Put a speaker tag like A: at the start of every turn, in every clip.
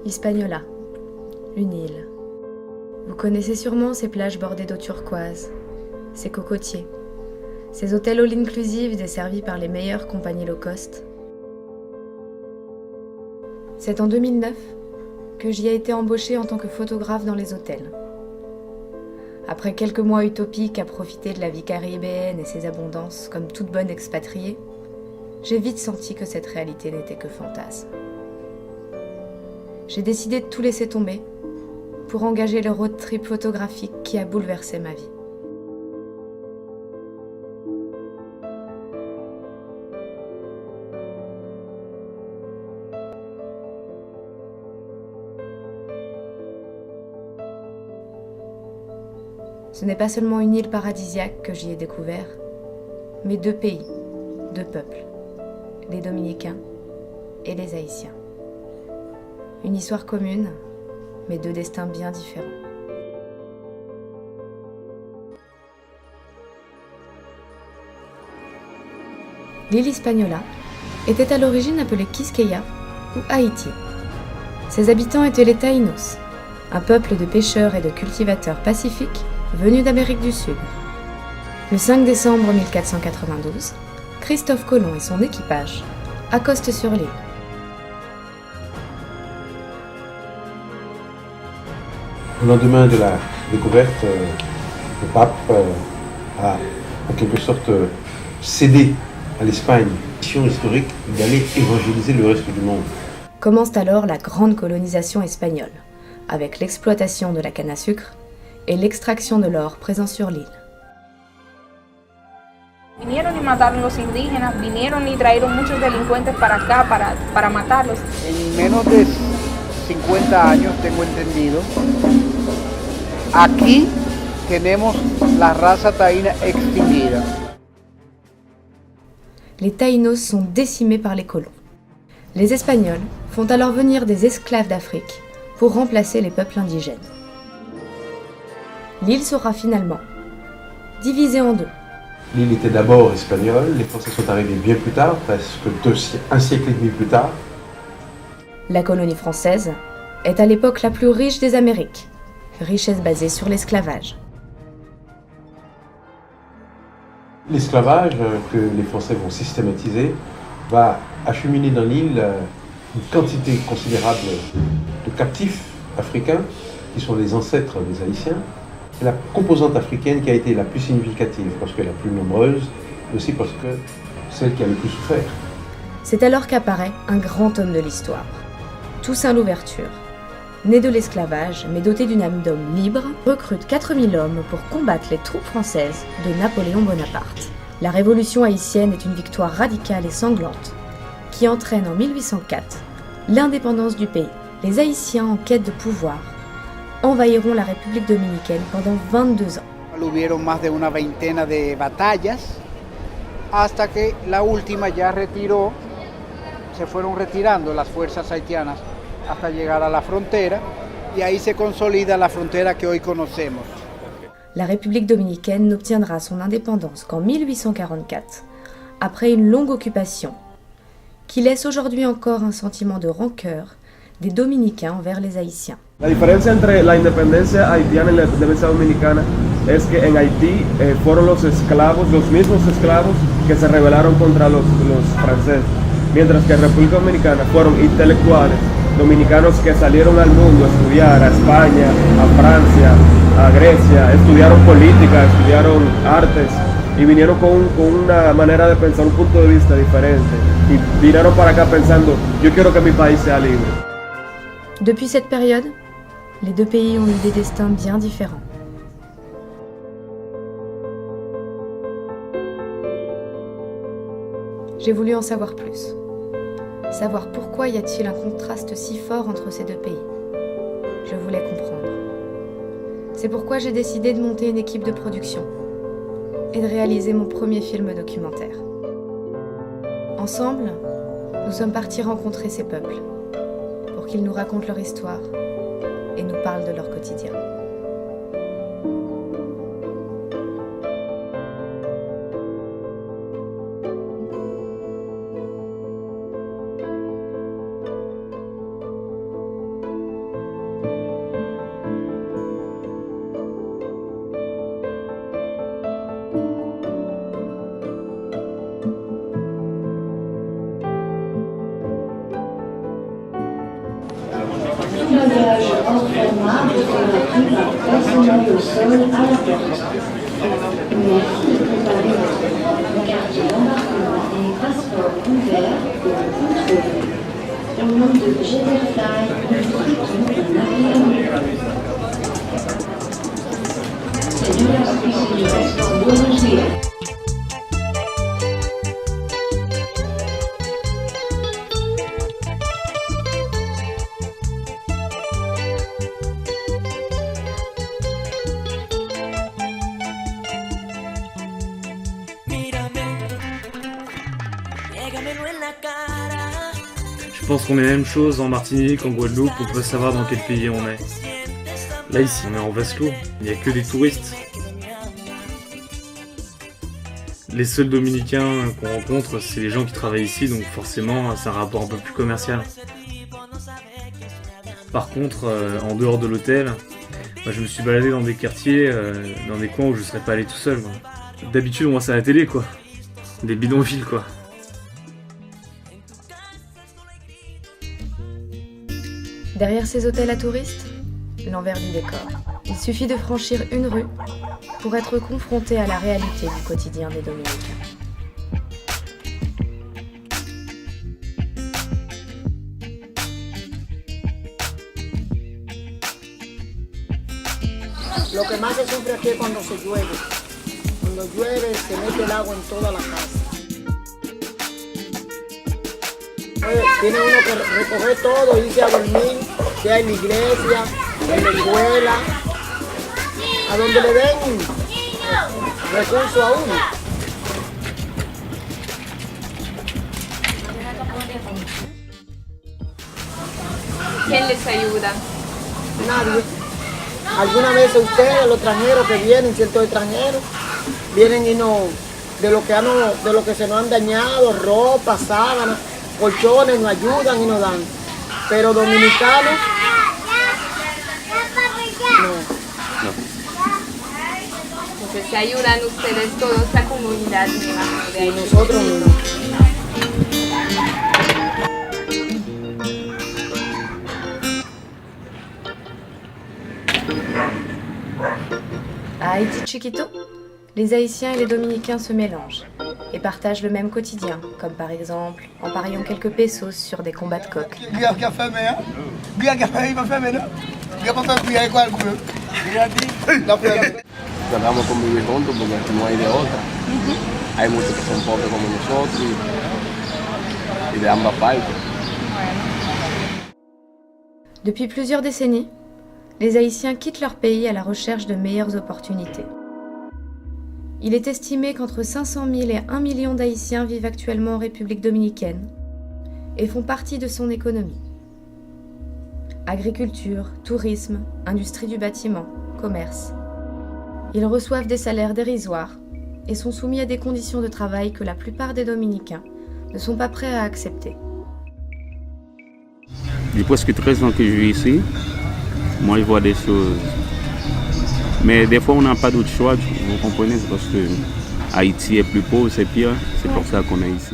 A: Hispaniola, une île. Vous connaissez sûrement ces plages bordées d'eau turquoise, ces cocotiers, ces hôtels all-inclusive desservis par les meilleures compagnies low cost. C'est en 2009 que j'y ai été embauchée en tant que photographe dans les hôtels. Après quelques mois utopiques à profiter de la vie caribéenne et ses abondances comme toute bonne expatriée, j'ai vite senti que cette réalité n'était que fantasme. J'ai décidé de tout laisser tomber pour engager le road trip photographique qui a bouleversé ma vie. Ce n'est pas seulement une île paradisiaque que j'y ai découvert, mais deux pays, deux peuples, les Dominicains et les Haïtiens. Une histoire commune, mais deux destins bien différents. L'île Hispaniola était à l'origine appelée Quisqueya ou Haïti. Ses habitants étaient les Taínos, un peuple de pêcheurs et de cultivateurs pacifiques venus d'Amérique du Sud. Le 5 décembre 1492, Christophe Colomb et son équipage accostent sur l'île.
B: Au lendemain de la découverte, le pape a en quelque sorte cédé à l'Espagne la mission historique d'aller évangéliser le reste du monde.
A: Commence alors la grande colonisation espagnole, avec l'exploitation de la canne à sucre et l'extraction de l'or présent sur l'île.
C: Vinieron y mataron los indígenas, vinieron y trajeron muchos delincuentes para acá para matarlos.
D: En menos de 50 años, tengo entendido, aquí tenemos la raza taína extinguida.
A: Les Taínos sont décimés par les colons. Les Espagnols font alors venir des esclaves d'Afrique pour remplacer les peuples indigènes. L'île sera finalement divisée en deux.
B: L'île était d'abord espagnole, les Français sont arrivés bien plus tard, presque un siècle et demi plus tard.
A: La colonie française est à l'époque la plus riche des Amériques, richesse basée sur l'esclavage.
B: L'esclavage que les Français vont systématiser va acheminer dans l'île une quantité considérable de captifs africains qui sont les ancêtres des Haïtiens. C'est la composante africaine qui a été la plus significative parce qu'elle est la plus nombreuse, mais aussi parce que celle qui a le plus souffert.
A: C'est alors qu'apparaît un grand homme de l'histoire, Toussaint Louverture. Né de l'esclavage, mais doté d'une âme d'homme libre, recrute 4000 hommes pour combattre les troupes françaises de Napoléon Bonaparte. La révolution haïtienne est une victoire radicale et sanglante qui entraîne en 1804 l'indépendance du pays. Les Haïtiens en quête de pouvoir envahiront la République dominicaine pendant 22 ans.
D: Hubieron más de una veintena de batallas hasta que la última ya retiró, se fueron retirando las fuerzas haitianas hasta llegar a la frontera y ahí se consolida la frontera que hoy conocemos.
A: La République dominicaine n'obtiendra son indépendance qu'en 1844, après une longue occupation, qui laisse aujourd'hui encore un sentiment de rancœur des Dominicains envers les Haïtiens.
E: La diferencia entre la independencia haitiana y la independencia dominicana es que en Haití fueron los mismos esclavos que se rebelaron contra los franceses, mientras que en República Dominicana fueron intelectuales dominicanos que salieron al mundo a estudiar, a España, a Francia, a Grecia, estudiaron política, estudiaron artes y vinieron con una manera de pensar, un punto de vista diferente y vinieron para acá pensando, yo quiero que mi país sea libre.
A: Depuis cette période, les deux pays ont eu des destins bien différents. J'ai voulu en savoir plus. Savoir pourquoi y a-t-il un contraste si fort entre ces deux pays. Je voulais comprendre. C'est pourquoi j'ai décidé de monter une équipe de production et de réaliser mon premier film documentaire. Ensemble, nous sommes partis rencontrer ces peuples pour qu'ils nous racontent leur histoire et nous parlent de leur quotidien.
F: marbre sur la cuve, stationné au sol à la porte. Merci de préparer votre carte d'embarquement et passeport ouvert pour le contrôle. Au nom de Jederfly, nous souhaitons un agréable. Señoras y señores, buenos días.
G: Je pense qu'on est la même chose en Martinique, en Guadeloupe, on peut savoir dans quel pays on est. Là ici, on est en vase clos, il n'y a que des touristes. Les seuls Dominicains qu'on rencontre, c'est les gens qui travaillent ici, donc forcément, c'est un rapport un peu plus commercial. Par contre, en dehors de l'hôtel, moi, je me suis baladé dans des quartiers, dans des coins où je ne serais pas allé tout seul. Moi. D'habitude, on voit ça à la télé, quoi. Des bidonvilles, quoi.
A: Derrière ces hôtels à touristes, l'envers du décor. Il suffit de franchir une rue pour être confronté à la réalité du quotidien des Dominicains.
H: Lo que más se sufre aquí es cuando se llueve. Cuando llueve se mete el agua en toda la casa. Tiene uno que recoger todo, irse a dormir, sea en la iglesia, en la escuela, a donde le den recursos a uno.
C: ¿Quién les ayuda?
H: Nadie. Algunas veces ustedes, los extranjeros que vienen, ciertos extranjeros, vienen y no, de lo que se nos han dañado, ropa, sábanas, colchones, nos ayudan y nos dan. Pero dominicanos, no.
C: Entonces se ayudan ustedes todos, la comunidad, me imagino, de ahí.
H: Y nosotros mismos.
A: À Haïti Chiquito, les Haïtiens et les Dominicains se mélangent et partagent le même quotidien, comme par exemple en pariant quelques pesos sur des combats de coqs.
E: Tratamos de convivir juntos porque no hay de otra. Hay muchos que son pobres como nosotros y de ambas partes.
A: Depuis plusieurs décennies, les Haïtiens quittent leur pays à la recherche de meilleures opportunités. Il est estimé qu'entre 500 000 et 1 million d'Haïtiens vivent actuellement en République dominicaine et font partie de son économie. Agriculture, tourisme, industrie du bâtiment, commerce. Ils reçoivent des salaires dérisoires et sont soumis à des conditions de travail que la plupart des Dominicains ne sont pas prêts à accepter.
I: J'ai presque 13 ans que je vis ici. Moi, je vois des choses. Mais des fois, on n'a pas d'autre choix, vous comprenez, parce que Haïti est plus pauvre, c'est pire, c'est pour ça qu'on est ici.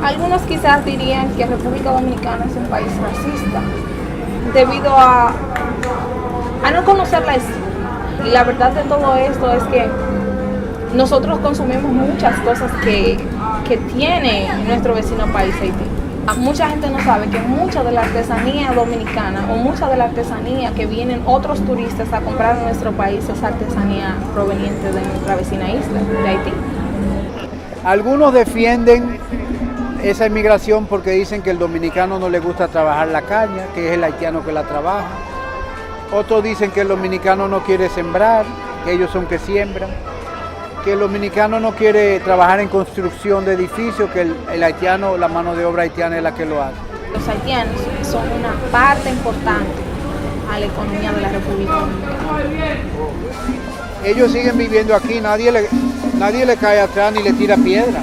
C: Algunos quizás dirían que República Dominicana es un país racista, debido a no conocer la verdad de todo esto es que nosotros consumimos muchas cosas que tiene nuestro vecino país Haití. Mucha gente no sabe que mucha de la artesanía dominicana o mucha de la artesanía que vienen otros turistas a comprar en nuestro país es artesanía proveniente de nuestra vecina isla, de Haití.
D: Algunos defienden esa inmigración porque dicen que el dominicano no le gusta trabajar la caña, que es el haitiano que la trabaja. Otros dicen que el dominicano no quiere sembrar, que ellos son que siembran. Que el dominicano no quiere trabajar en construcción de edificios, que el haitiano, la mano de obra haitiana es la que lo hace.
C: Los haitianos son una parte importante a la economía de la República Dominicana.
D: Ellos siguen viviendo aquí, nadie le cae atrás ni le tira piedra.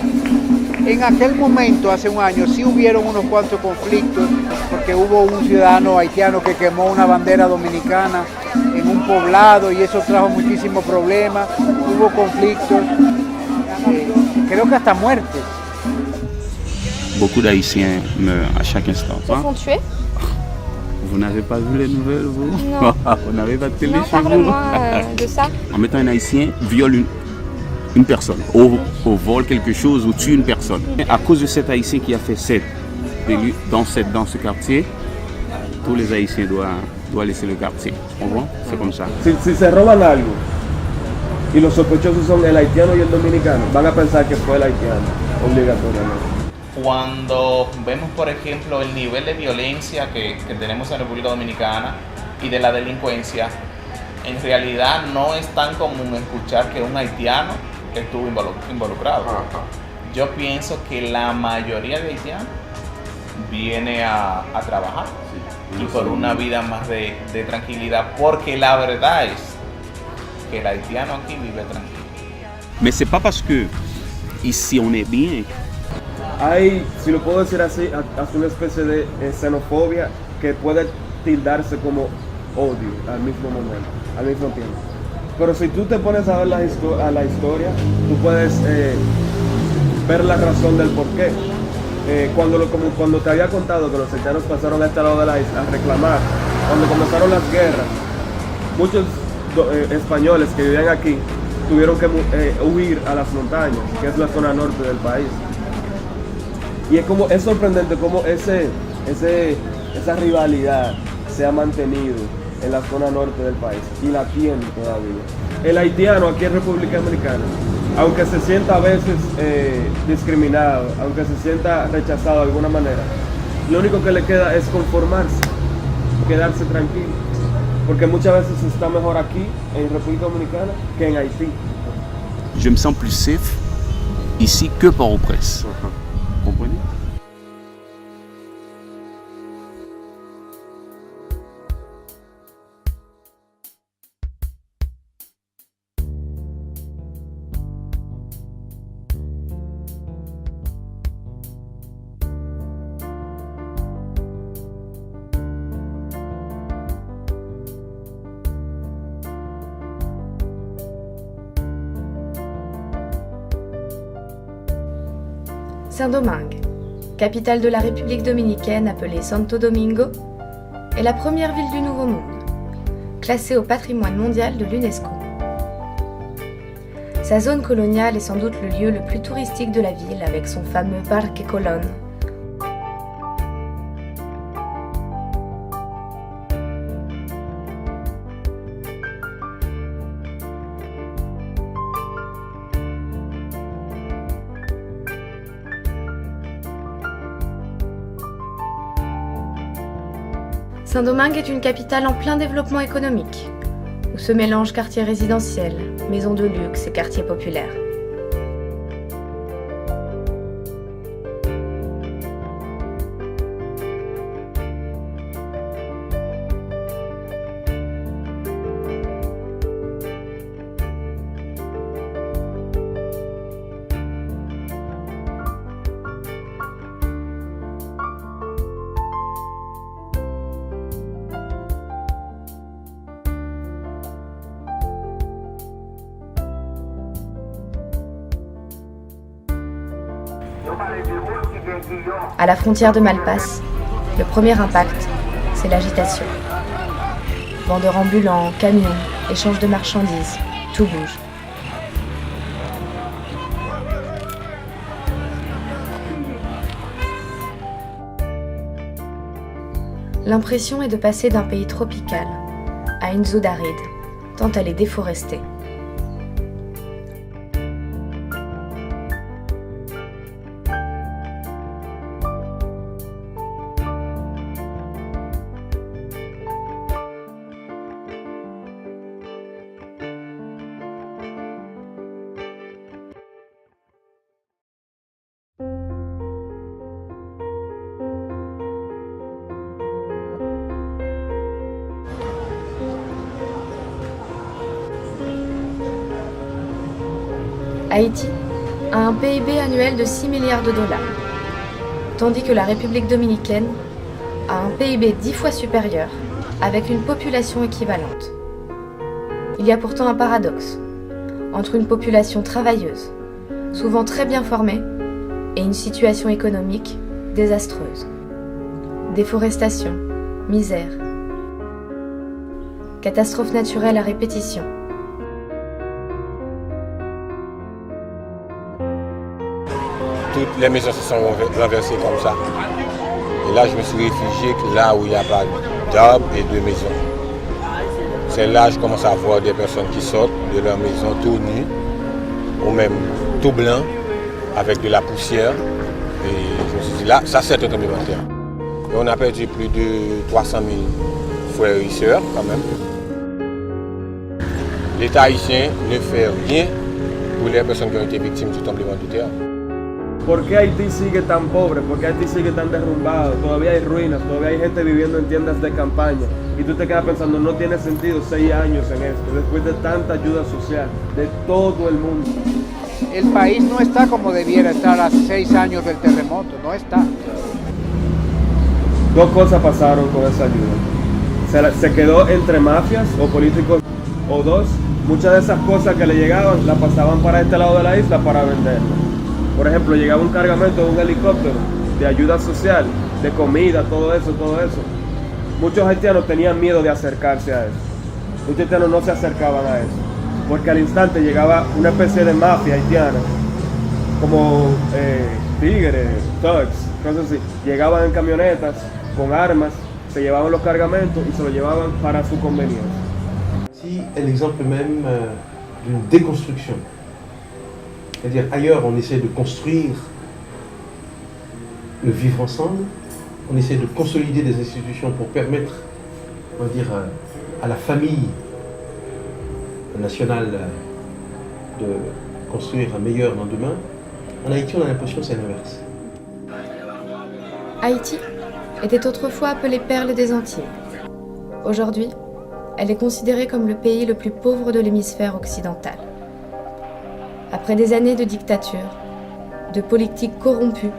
D: En aquel momento, hace un año, sí hubieron unos cuantos conflictos, porque hubo un ciudadano haitiano que quemó una bandera dominicana en un poblado y eso trajo muchísimos problemas, hubo conflictos, creo que hasta muertes.
I: Beaucoup d'Haïtiens meurent à chaque instant.
C: Se font tuer?
I: Vous n'avez pas vu les nouvelles, vous?
C: Non.
I: Vous n'avez pas de télé
C: Non,
I: chez
C: pas
I: vous?
C: vraiment de ça.
I: En mettant un Haïtien viole une personne, ou vole quelque chose, ou tue une personne. À cause de cet Haïtien qui a fait cette délit dans ce quartier, tous les Haïtiens doivent laisser le quartier. Tu comprends? C'est comme ça.
E: Si se roban algo y los sospechosos son el haitiano y el dominicano, van a pensar que fue el haitiano, obligatoriamente.
J: Cuando vemos, por ejemplo, el nivel de violencia que tenemos en República Dominicana y de la delincuencia, en realidad no es tan común escuchar que un haitiano estuvo involucrado. Yo pienso que la mayoría de haitianos viene a trabajar y por una vida más de tranquilidad, porque la verdad es que el haitiano aquí vive tranquilo.
I: Mais c'est pas parce que ici on est bien.
E: Hay, si lo puedo decir así, hasta una especie de xenofobia que puede tildarse como odio al mismo momento, al mismo tiempo. Pero si tú te pones a ver la historia, tú puedes ver la razón del porqué. Cuando te había contado que los haitianos pasaron a este lado de la isla a reclamar, cuando comenzaron las guerras, muchos españoles que vivían aquí tuvieron que huir a las montañas, que es la zona norte del país. Y es sorprendente cómo esa rivalidad se ha mantenido en la zona norte del país y la tiene todavía. El haitiano aquí en República Dominicana, aunque se sienta a veces discriminado, aunque se sienta rechazado de alguna manera, lo único que le queda es conformarse, quedarse tranquilo, porque muchas veces está mejor aquí en República Dominicana que en Haití.
I: Je me sens plus safe ici que Port-au-Prince. Vous comprenez?
A: Saint-Domingue, capitale de la République dominicaine appelée Santo Domingo, est la première ville du Nouveau Monde, classée au patrimoine mondial de l'UNESCO. Sa zone coloniale est sans doute le lieu le plus touristique de la ville avec son fameux Parque Colón. Saint-Domingue est une capitale en plein développement économique, où se mélangent quartiers résidentiels, maisons de luxe et quartiers populaires. À la frontière de Malpasse, le premier impact, c'est l'agitation. Vendeurs ambulants, camions, échanges de marchandises, tout bouge. L'impression est de passer d'un pays tropical à une zone aride, tant elle est déforestée. Haïti a un PIB annuel de 6 milliards de dollars, tandis que la République dominicaine a un PIB 10 fois supérieur, avec une population équivalente. Il y a pourtant un paradoxe entre une population travailleuse, souvent très bien formée, et une situation économique désastreuse. Déforestation, misère, catastrophes naturelles à répétition.
K: Toutes les maisons se sont renversées comme ça. Et là, je me suis réfugié là où il n'y a pas d'arbres et de maisons. C'est là que je commence à voir des personnes qui sortent de leur maison tout nues, ou même tout blanc, avec de la poussière. Et je me suis dit, là, ça c'est un tremblement de terre. Et on a perdu plus de 300 000 frères et sœurs quand même. L'État haïtien ne fait rien pour les personnes qui ont été victimes du tremblement de terre.
E: ¿Por qué Haití sigue tan pobre? ¿Por qué Haití sigue tan derrumbado? Todavía hay ruinas, todavía hay gente viviendo en tiendas de campaña. Y tú te quedas pensando, no tiene sentido 6 años en esto, después de tanta ayuda social de todo el mundo.
D: El país no está como debiera estar a 6 años del terremoto, no está.
E: Dos cosas pasaron con esa ayuda. Se quedó entre mafias o políticos, o dos, muchas de esas cosas que le llegaban las pasaban para este lado de la isla para venderlas. Por ejemplo, llegaba un cargamento de un helicóptero de ayuda social, de comida, todo eso. Muchos haitianos tenían miedo de acercarse a eso. Muchos haitianos no se acercaban a eso, porque al instante llegaba una especie de mafia haitiana, como tigres, thugs, cosas así. Llegaban en camionetas con armas, se llevaban los cargamentos y se los llevaban para su conveniencia.
B: Si l'exemple même d'une déconstruction. C'est-à-dire ailleurs on essaie de construire le vivre ensemble, on essaie de consolider des institutions pour permettre, on va dire, à la famille nationale de construire un meilleur lendemain. En Haïti, on a l'impression que c'est l'inverse.
A: Haïti était autrefois appelée perle des Antilles. Aujourd'hui, elle est considérée comme le pays le plus pauvre de l'hémisphère occidental. Après des années de dictature, de politiques corrompues,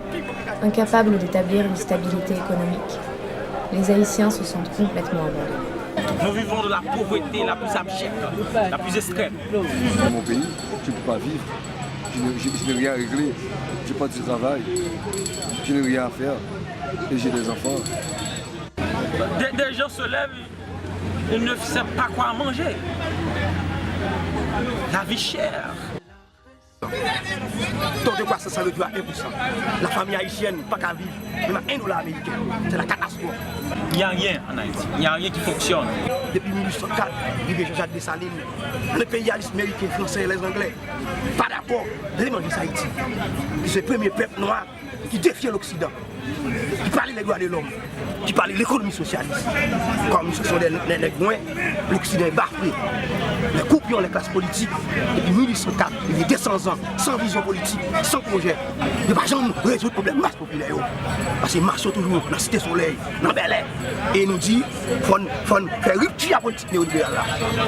A: incapables d'établir une stabilité économique, les Haïtiens se sentent complètement abandonnés.
L: Nous vivons de la pauvreté la plus abjecte, la plus extrême.
M: Dans mon pays, je ne peux pas vivre. Je n'ai rien à régler. Je n'ai pas de travail. Je n'ai rien à faire. Et j'ai des enfants.
L: Des gens se lèvent, ils ne savent pas quoi manger. La vie chère.
N: Taux de croissance réduit à 1%. La famille haïtienne pas qu'à vivre. Même à $1 américain. C'est la catastrophe.
L: Il n'y a rien en Haïti. Il n'y a rien qui fonctionne.
N: Depuis 1804, Rivière Jacques Dessalines, les pays américains, français et les anglais, pas d'accord, les manger Haïti. C'est le premier peuple noir qui défie l'Occident, qui parle des droits de l'homme, qui parle de l'économie socialiste. Comme ce sont des nègres, l'Occident est bafoué. Les coupions, les classes politiques, depuis 1804, il y a 200 ans, sans vision politique, sans projet. Il n'y a pas jamais résoudre le problème masse populaire. Parce qu'ils marchent toujours dans la Cité Soleil, dans Bel Air. Et ils nous disent qu'il faut faire rupture à la politique néolibérale.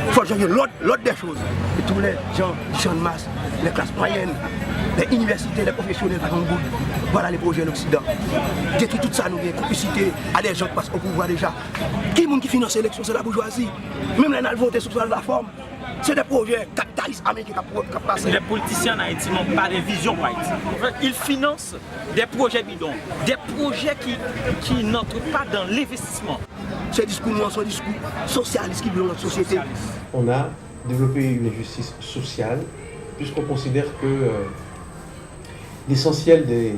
N: Il faut changer l'autre des choses. Et tous les gens qui sont de masse, les classes moyennes, les universités, les professionnels, voilà les projets de l'Occident. Détruire tout ça, nous avons complicité à des gens qui passent au pouvoir déjà. Qui est qui finance l'élection, c'est la bourgeoisie. Même les gens qui votent sur la forme. C'est des projets capitalistes américains qui passent.
L: Les politiciens en Haïti n'ont pas de vision pour Haïti. Ils financent des projets bidons, des projets qui n'entrent pas dans l'investissement.
N: Ce discours, c'est un discours socialiste qui veut notre société.
B: On a développé une injustice sociale puisqu'on considère que l'essentiel des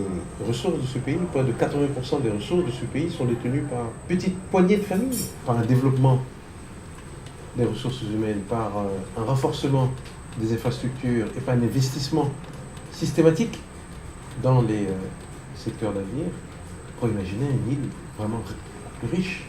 B: ressources de ce pays, près de 80% des ressources de ce pays sont détenues par une petite poignée de familles, par un développement des ressources humaines, par un renforcement des infrastructures et par un investissement systématique dans les secteurs d'avenir pour imaginer une île vraiment plus riche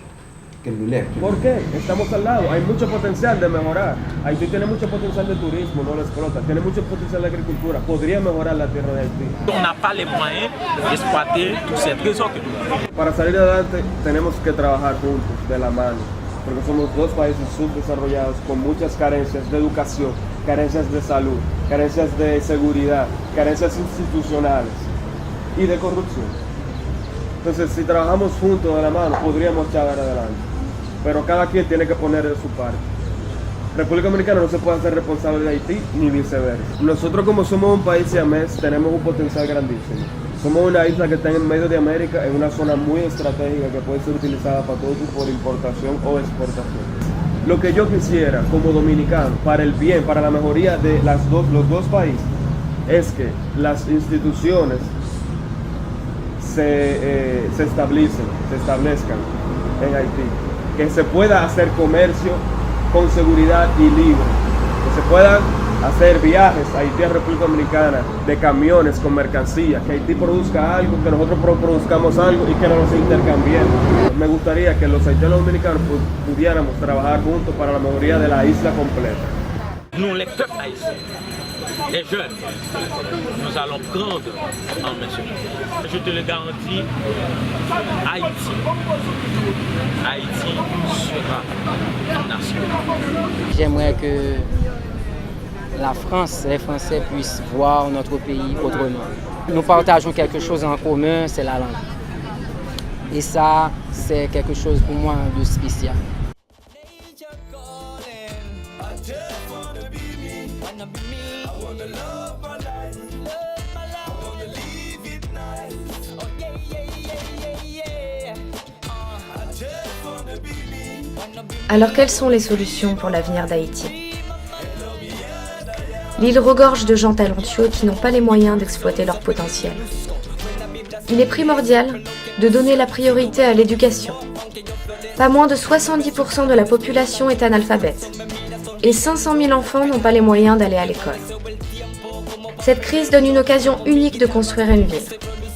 B: qu'elle ne l'est actuellement.
E: ¿Por qué? Estamos al lado, hay mucho potencial de mejorar. Haití tiene mucho potencial de turismo, no lo explota, tiene mucho potencial de agricultura, podría mejorar la tierra de Haití.
L: On n'a pas les moyens d'exploiter tous ces trésors que nous avons.
E: Para salir adelante tenemos que trabajar juntos, de la mano, porque somos dos países subdesarrollados con muchas carencias de educación, carencias de salud, carencias de seguridad, carencias institucionales y de corrupción. Entonces, si trabajamos juntos de la mano, podríamos echar adelante. Pero cada quien tiene que poner de su parte. República Dominicana no se puede hacer responsable de Haití ni viceversa. Nosotros, como somos un país siamés, tenemos un potencial grandísimo. Somos una isla que está en medio de América, en una zona muy estratégica que puede ser utilizada para todo tipo de importación o exportación. Lo que yo quisiera como dominicano, para el bien, para la mejoría de los dos países, es que las instituciones se establezcan en Haití, que se pueda hacer comercio con seguridad y libre, que se puedan hacer viajes a Haití, a República Dominicana, de camiones con mercancías, que Haití produzca algo, que nosotros produzcamos algo y que nos intercambiemos. Me gustaría que los haitianos dominicanos pudiéramos trabajar juntos para la mejoría de la isla completa.
L: Nous, les peuples haïtiens, les jeunes, nous allons prendre en mesure. Je te le garantis, Haïti sera une nation.
O: J'aimerais que la France, les Français puissent voir notre pays autrement. Nous partageons quelque chose en commun, c'est la langue. Et ça, c'est quelque chose pour moi de spécial.
A: Alors quelles sont les solutions pour l'avenir d'Haïti ? L'île regorge de gens talentueux qui n'ont pas les moyens d'exploiter leur potentiel. Il est primordial de donner la priorité à l'éducation. Pas moins de 70% de la population est analphabète et 500 000 enfants n'ont pas les moyens d'aller à l'école. Cette crise donne une occasion unique de construire une ville.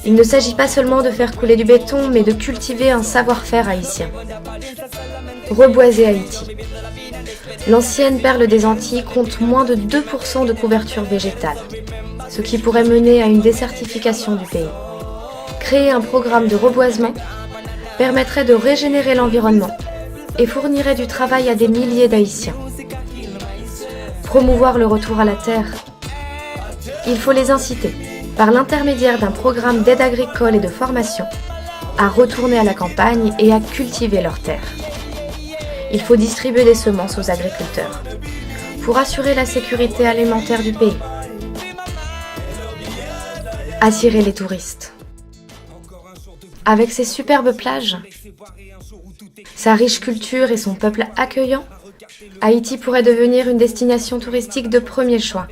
A: Il ne s'agit pas seulement de faire couler du béton, mais de cultiver un savoir-faire haïtien. Reboiser Haïti. L'ancienne perle des Antilles compte moins de 2% de couverture végétale, ce qui pourrait mener à une désertification du pays. Créer un programme de reboisement permettrait de régénérer l'environnement et fournirait du travail à des milliers d'Haïtiens. Promouvoir le retour à la terre. Il faut les inciter, par l'intermédiaire d'un programme d'aide agricole et de formation, à retourner à la campagne et à cultiver leurs terres. Il faut distribuer des semences aux agriculteurs pour assurer la sécurité alimentaire du pays. Attirer les touristes. Avec ses superbes plages, sa riche culture et son peuple accueillant, Haïti pourrait devenir une destination touristique de premier choix.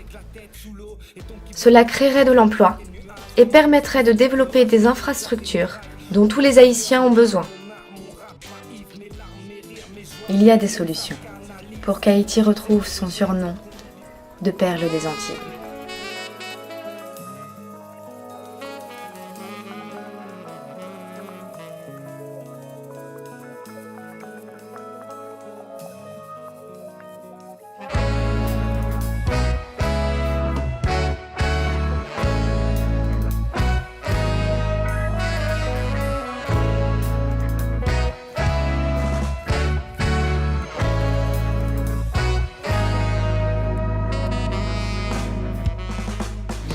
A: Cela créerait de l'emploi et permettrait de développer des infrastructures dont tous les Haïtiens ont besoin. Il y a des solutions pour qu'Haïti retrouve son surnom de perle des Antilles.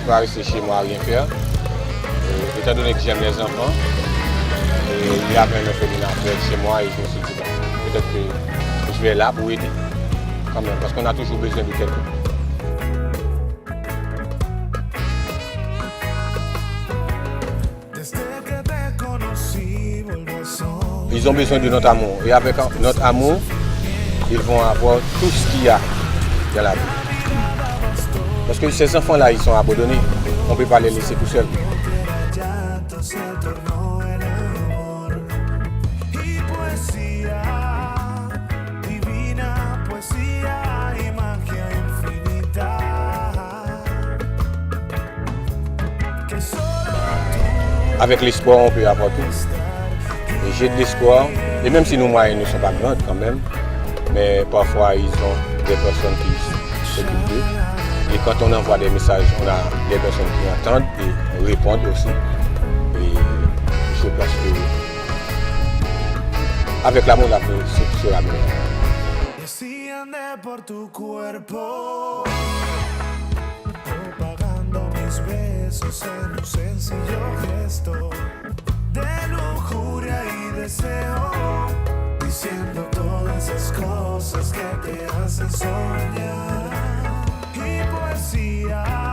K: Je peux rester chez moi à rien faire. Étant donné que j'aime les enfants, il y a plein de féminins à faire chez moi et je me suis dit, bon, peut-être que je vais là pour aider, quand même, parce qu'on a toujours besoin de quelqu'un. Ils ont besoin de notre amour et avec notre amour, ils vont avoir tout ce qu'il y a dans la vie. Parce que ces enfants-là, ils sont abandonnés. On ne peut pas les laisser tout seuls. Avec l'espoir, on peut avoir tout. Et j'ai de l'espoir. Et même si nos moyens ne sont pas grands quand même, mais parfois ils ont des personnes qui s'occupent d'eux. Et quand on envoie des messages, on a des personnes qui entendent et répondent aussi. Et je pense que avec l'amour, la vie sera meilleure.
P: Diciendo todas esas cosas que te hacen soñar y poesía.